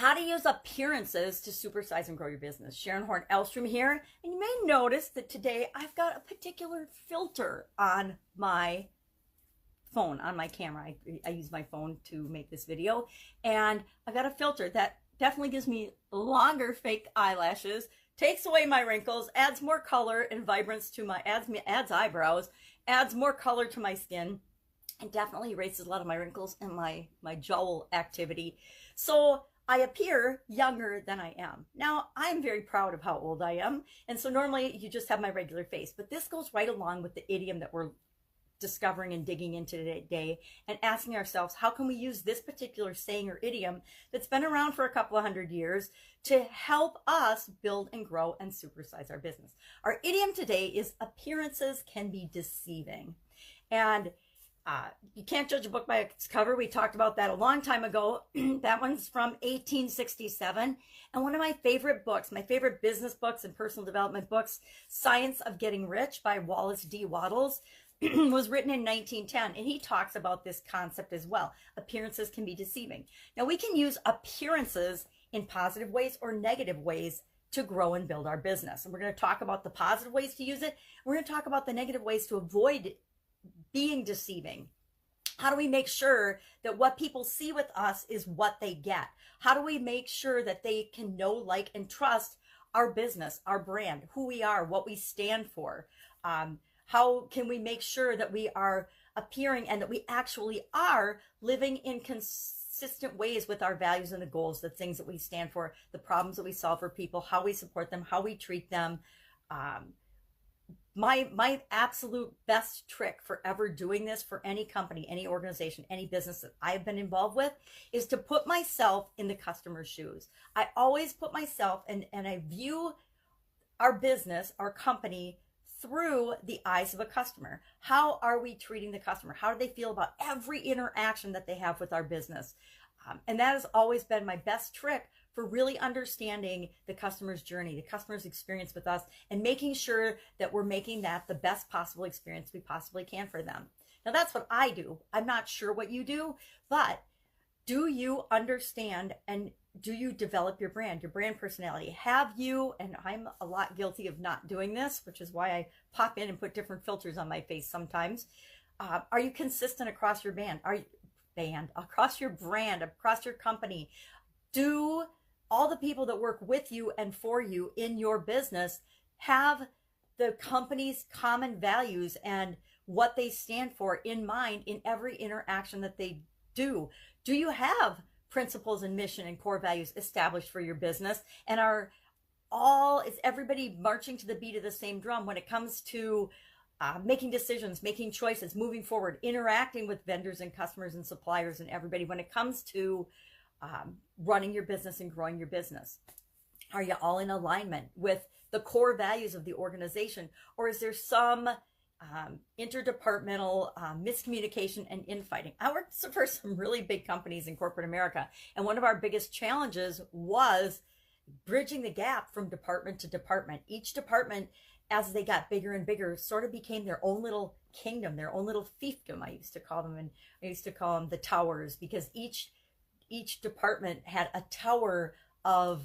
How to use appearances to supersize and grow your business. Sharon Horne-Ellstrom here, and you may notice that today I've got a particular filter on my phone, on my camera. I use my phone to make this video, and I've got a filter that definitely gives me longer fake eyelashes, takes away my wrinkles, adds more color and vibrance to my, adds eyebrows, adds more color to my skin, and definitely erases a lot of my wrinkles and my jowl activity. So I appear younger than I am. Now, I'm very proud of how old I am, and so normally you just have my regular face, but this goes right along with the idiom that we're discovering and digging into today and asking ourselves, how can we use this particular saying or idiom that's been around for a couple of hundred years to help us build and grow and supersize our business? Our idiom today is appearances can be deceiving. And you can't judge a book by its cover. We talked about that a long time ago. That one's from 1867. And one of my favorite books, my favorite business books and personal development books, Science of Getting Rich by Wallace D. Wattles, was written in 1910. And he talks about this concept as well. Appearances can be deceiving. Now, we can use appearances in positive ways or negative ways to grow and build our business. And we're going to talk about the positive ways to use it. We're going to talk about the negative ways to avoid being deceiving. How do we make sure that what people see with us is what they get? How do we make sure that they can know, like, and trust our business, our brand, who we are, what we stand for? How can we make sure that we are appearing and that we actually are living in consistent ways with our values and the goals, the things that we stand for, the problems that we solve for people, how we support them, how we treat them? My absolute best trick for ever doing this for any company, any organization, any business that I've been involved with is to put myself in the customer's shoes. I always put myself and I view our business, our company, through the eyes of a customer. How are we treating the customer? How do they feel about every interaction that they have with our business? And that has always been my best trick for really understanding the customer's journey, the customer's experience with us, and making sure that we're making that the best possible experience we possibly can for them. Now, that's what I do. I'm not sure what you do, but do you understand and do you develop your brand personality? Have you, and I'm a lot guilty of not doing this, which is why I pop in and put different filters on my face sometimes. Are you consistent across your across your brand, across your company? Do all the people that work with you and for you in your business have the company's common values and what they stand for in mind in every interaction that they do? Do you have principles and mission and core values established for your business? And is everybody marching to the beat of the same drum when it comes to making decisions, making choices, moving forward, interacting with vendors and customers and suppliers and everybody when it comes to running your business and growing your business? Are you all in alignment with the core values of the organization? Or is there some interdepartmental miscommunication and infighting? I worked for some really big companies in corporate America, and one of our biggest challenges was bridging the gap from department to department. Each department, as they got bigger and bigger, sort of became their own little kingdom, their own little fiefdom, I used to call them. And I used to call them the towers, because each department had a tower of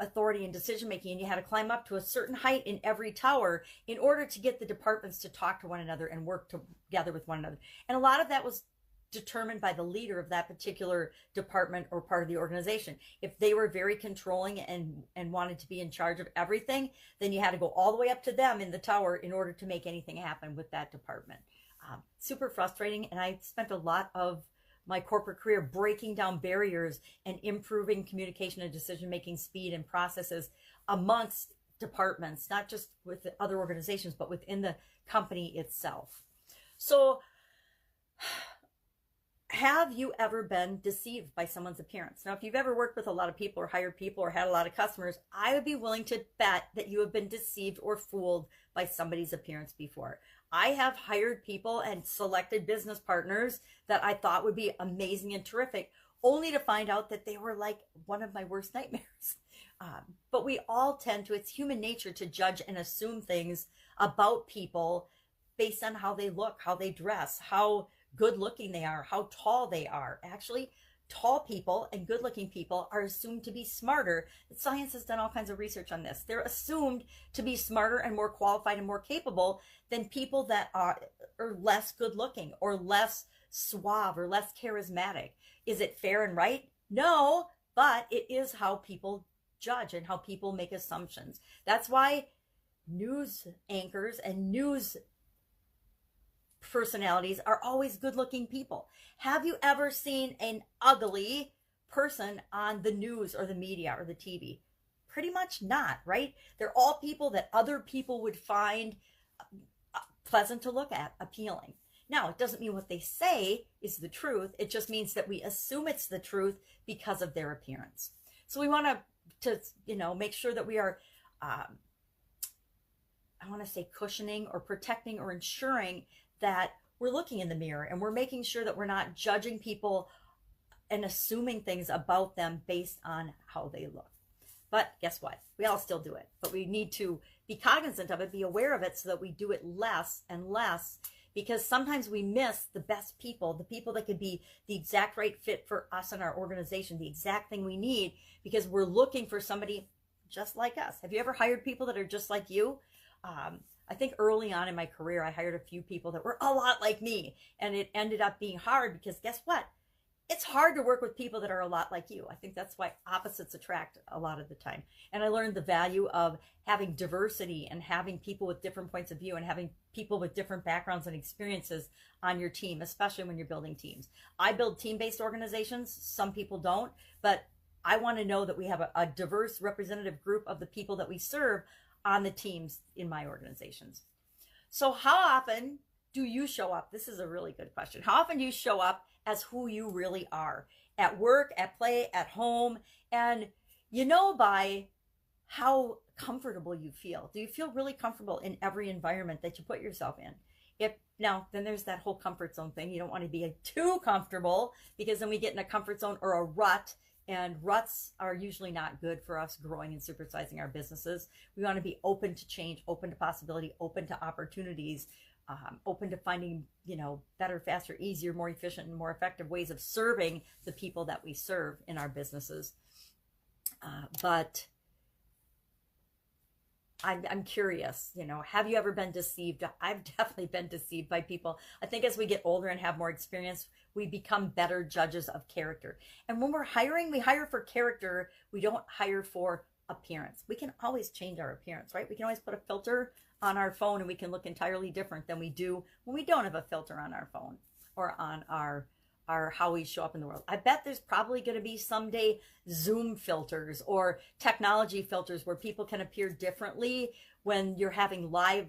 authority and decision making, and you had to climb up to a certain height in every tower in order to get the departments to talk to one another and work together with one another. And a lot of that was determined by the leader of that particular department or part of the organization. If they were very controlling and wanted to be in charge of everything, then you had to go all the way up to them in the tower in order to make anything happen with that department. Super frustrating, and I spent a lot of my corporate career breaking down barriers and improving communication and decision-making speed and processes amongst departments, not just with the other organizations, but within the company itself. So have you ever been deceived by someone's appearance? Now, if you've ever worked with a lot of people or hired people or had a lot of customers, I would be willing to bet that you have been deceived or fooled by somebody's appearance before. I have hired people and selected business partners that I thought would be amazing and terrific, only to find out that they were like one of my worst nightmares. But we all tend to, it's human nature to judge and assume things about people based on how they look, how they dress, how good looking they are, how tall they are. Actually, tall people and good-looking people are assumed to be smarter. Science has done all kinds of research on this. They're assumed to be smarter and more qualified and more capable than people that are less good-looking or less suave or less charismatic. Is it fair and right? No, but it is how people judge and how people make assumptions. That's why news anchors and news personalities are always good-looking people. Have you ever seen an ugly person on the news or the media or the TV? Pretty much not, right? They're all people that other people would find pleasant to look at, appealing. Now, it doesn't mean what they say is the truth. It just means that we assume it's the truth because of their appearance. So we want to make sure that we are, I want to say cushioning or protecting or ensuring that we're looking in the mirror and we're making sure that we're not judging people and assuming things about them based on how they look. But guess what? We all still do it, but we need to be cognizant of it, be aware of it so that we do it less and less, because sometimes we miss the best people, the people that could be the exact right fit for us and our organization, the exact thing we need, because we're looking for somebody just like us. Have you ever hired people that are just like you? I think early on in my career, I hired a few people that were a lot like me, and it ended up being hard because guess what? It's hard to work with people that are a lot like you. I think that's why opposites attract a lot of the time. And I learned the value of having diversity and having people with different points of view and having people with different backgrounds and experiences on your team, especially when you're building teams. I build team-based organizations. Some people don't, but I want to know that we have a diverse representative group of the people that we serve on the teams in my organizations. So how often do you show up? This is a really good question. How often do you show up as who you really are at work, at play, at home? And you know by how comfortable you feel. Do you feel really comfortable in every environment that you put yourself in? Now, then there's that whole comfort zone thing. You don't want to be too comfortable because then we get in a comfort zone or a rut. And ruts are usually not good for us growing and supersizing our businesses. We want to be open to change, open to possibility, open to opportunities, open to finding, better, faster, easier, more efficient, and more effective ways of serving the people that we serve in our businesses. But I'm curious, have you ever been deceived? I've definitely been deceived by people. I think as we get older and have more experience, we become better judges of character. And when we're hiring, we hire for character. We don't hire for appearance. We can always change our appearance, right? We can always put a filter on our phone and we can look entirely different than we do when we don't have a filter on our phone or on our how we show up in the world. I bet there's probably going to be someday Zoom filters or technology filters where people can appear differently when you're having live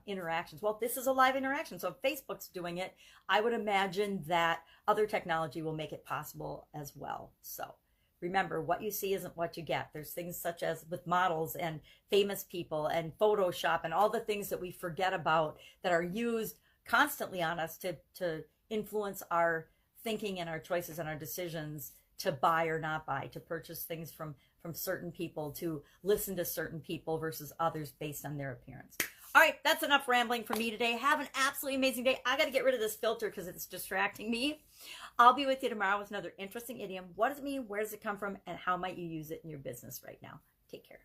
interactions. Well, this is a live interaction, so if Facebook's doing it, I would imagine that other technology will make it possible as well. So remember, what you see isn't what you get. There's things such as with models and famous people and Photoshop and all the things that we forget about that are used constantly on us to influence our thinking and our choices and our decisions to buy or not buy, to purchase things from certain people, to listen to certain people versus others based on their appearance. All right, that's enough rambling for me today. Have an absolutely amazing day. I got to get rid of this filter because it's distracting me. I'll be with you tomorrow with another interesting idiom. What does it mean? Where does it come from? And how might you use it in your business right now? Take care.